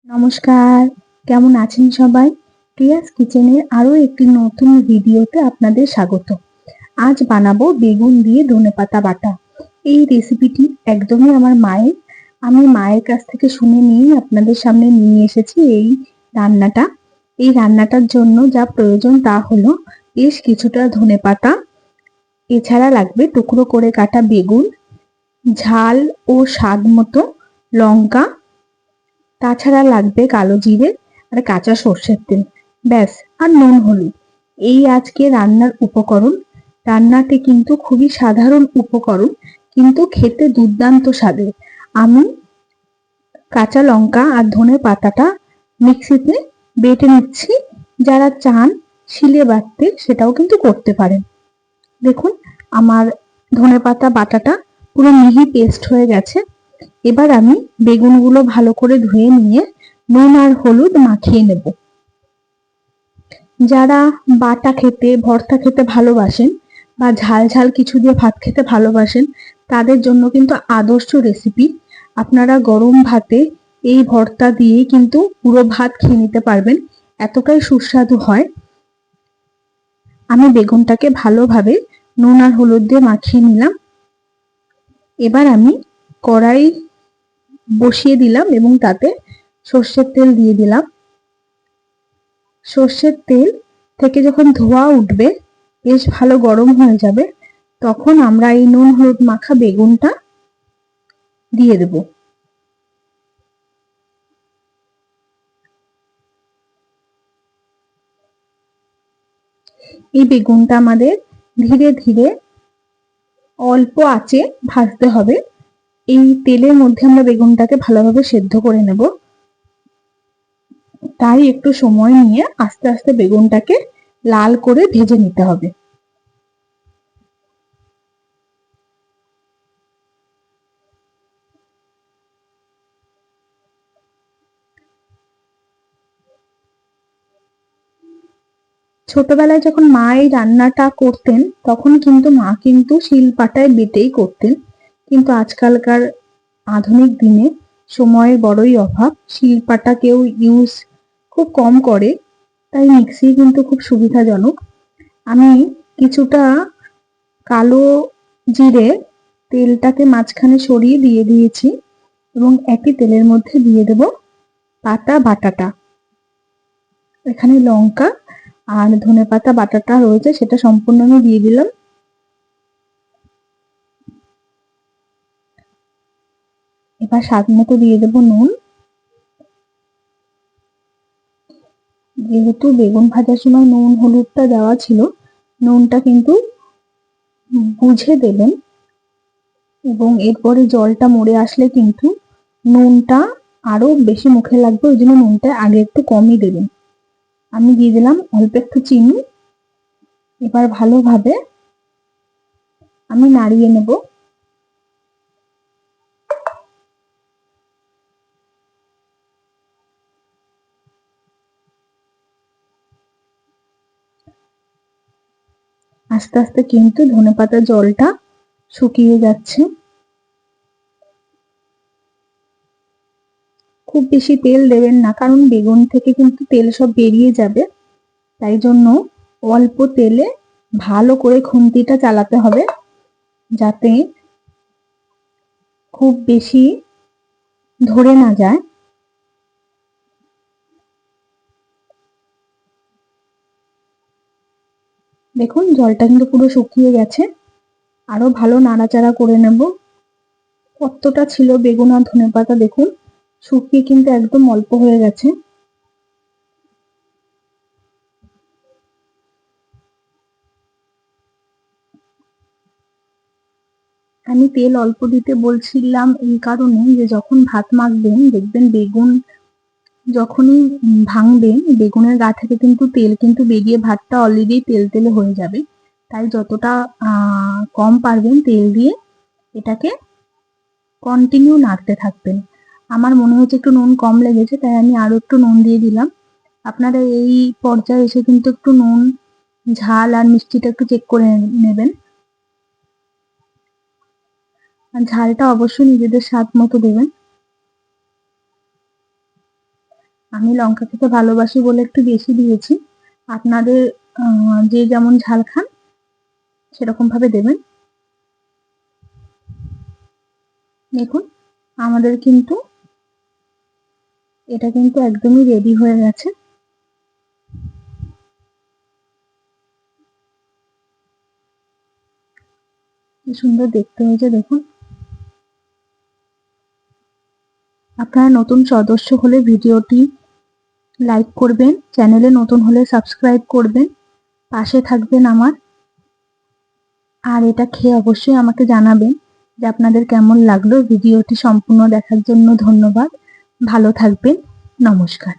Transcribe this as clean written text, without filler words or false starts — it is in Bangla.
নমস্কার, কেমন আছেন সবাই? প্রিয়াস কিচেনের আরো একটি নতুন ভিডিওতে আপনাদের স্বাগত। আজ বানাবো বেগুন দিয়ে ধনেপাতা বাটা। এই রেসিপিটি একদমই আমার মায়ের। আমি মায়ের কাছ থেকে শুনে নিয়ে আপনাদের সামনে নিয়ে এসেছি এই রান্নাটা। এই রান্নাটার জন্য যা প্রয়োজন তা হলো বেশ কিছুটা ধনেপাতা, এছাড়া লাগবে টুকরো করে কাটা বেগুন, ঝাল ও স্বাদ মতো লঙ্কা, তাছাড়া লাগবে কালো জিরে আর কাঁচা সর্ষের তেল, ব্যাস, আর নুন হলুদ। এই আজকে রান্নার উপকরণ। রান্নাটি কিন্তু খুবই সাধারণ উপকরণ, কিন্তু খেতে দুর্দান্ত স্বাদের। আমি কাঁচা লঙ্কা আর ধনে পাতাটা মিক্সিতে বেটে নিচ্ছি। যারা চান শিলে বাটতে সেটাও কিন্তু করতে পারেন। দেখুন, আমার ধনে পাতা বাটাটা পুরো মিহি পেস্ট হয়ে গেছে। এবার আমি বেগুনগুলো ভালো করে ধুয়ে নিয়ে নুন আর হলুদ মাখিয়ে নেব। যারা বাটা খেতে, ভর্তা খেতে ভালোবাসেন বা ঝাল ঝাল কিছু দিয়ে ভাত খেতে ভালোবাসেন, তাদের জন্য কিন্তু আদর্শ রেসিপি। আপনারা গরম ভাতে এই ভর্তা দিয়ে কিন্তু পুরো ভাত খেয়ে নিতে পারবেন, এতটাই সুস্বাদু হয়। আমি বেগুনটাকে ভালোভাবে নুন আর হলুদ দিয়ে মাখিয়ে নিলাম। এবার আমি কড়াই বসিয়ে দিলাম এবং তাতে সর্ষের তেল দিয়ে দিলাম। সর্ষের তেল থেকে যখন ধোঁয়া উঠবে, বেশ ভালো গরম হয়ে যাবে, তখন আমরা এই নুন হলুদ মাখা বেগুনটা দিয়ে দেব। এই বেগুনটা আমাদের ধীরে ধীরে অল্প আঁচে ভাজতে হবে। এই তেলের মধ্যে আমরা বেগুনটাকে ভালোভাবে সেদ্ধ করে নেব, তাই একটু সময় নিয়ে আস্তে আস্তে বেগুনটাকে লাল করে ভেজে নিতে হবে। ছোটবেলায় যখন মা এই রান্নাটা করতেন, তখন কিন্তু মা কিন্তু শিলপাটায় বেটেই করতেন। কিন্তু আজকালকার আধুনিক দিনে সময়ের বড়ই অভাব, শিলপাটা কেউ ইউজ খুব কম করে, তাই মিক্সি কিন্তু খুব সুবিধাজনক। আমি কিছুটা কালো জিরে তেলটাকে মাঝখানে সরিয়ে দিয়ে দিয়েছি এবং একই তেলের মধ্যে দিয়ে দেব পাতা বাটাটা। এখানে লঙ্কা আর ধনেপাতা বাটাটা রয়েছে, সেটা সম্পূর্ণ আমি দিয়ে দিলাম। এবার স্বাদ মতো দিয়ে দেবো নুন। যেহেতু বেগুন ভাজার সময় নুন হলুদটা দেওয়া ছিল, নুনটা কিন্তু বুঝে দেবেন এবং এরপরে জলটা মরে আসলে কিন্তু নুনটা আরো বেশি মুখে লাগবে, ওই জন্য নুনটা আগে একটু কমই দেবেন। আমি দিয়ে দিলাম অল্প একটু চিনি। এবার ভালোভাবে আমি নাড়িয়ে নেব। আস্তে আস্তে কিন্তু ধনেপাতার জলটা শুকিয়ে যাচ্ছে। খুব বেশি তেল দেবেন না, কারণ বেগুন থেকে কিন্তু তেল সব বেরিয়ে যাবে। তাই জন্য অল্প তেলে ভালো করে খুন্তিটা চালাতে হবে, যাতে খুব বেশি ধরে না যায়। দেখুন, জলটা কিন্তু পুরো শুকিয়ে গেছে। আরো ভালো নাড়াচাড়া করে নেব। কতটা ছিল বেগুন আর ধনেপাতা, দেখুন শুকিয়ে কিন্তু একদম অল্প হয়ে গেছে। আমি তেল অল্প দিতে বলছিলাম এই কারণে যে যখন ভাত মাখবেন, দেখবেন বেগুন যখনই ভাঙবেন, বেগুনের গা থেকে কিন্তু তেল কিন্তু বেরিয়ে ভাতটা অলরেডি তেল তেলে হয়ে যাবে। তাই যতটা কম পারবেন তেল দিয়ে এটাকে কন্টিনিউ নাড়তে থাকবেন। আমার মনে হচ্ছে একটু নুন কম লেগেছে, তাই আমি আরো একটু নুন দিয়ে দিলাম। আপনারা এই পর্যায়ে এসে কিন্তু একটু নুন, ঝাল আর মিষ্টিটা একটু চেক করে নেবেন। আর ঝালটা অবশ্যই নিজেদের স্বাদ মতো দেবেন। আমি লঙ্কা খেতে ভালোবাসি বলে একটু বেশি দিয়েছি। আপনাদের যে যেমন ঝাল খান সেরকম ভাবে দেবেন। দেখুন আমাদের কিন্তু এটা কিন্তু একদমই রেডি হয়ে গেছে। কি সুন্দর দেখতে হয়েছে দেখুন। আপনারা নতুন সদস্য হলে ভিডিওটি লাইক করবেন, চ্যানেলে নতুন হলে সাবস্ক্রাইব করবেন, পাশে থাকবেন আমার। আর এটা খেয়ে অবশ্যই আমাকে জানাবেন যে আপনাদের কেমন লাগলো। ভিডিওটি সম্পূর্ণ দেখার জন্য ধন্যবাদ। ভালো থাকবেন। নমস্কার।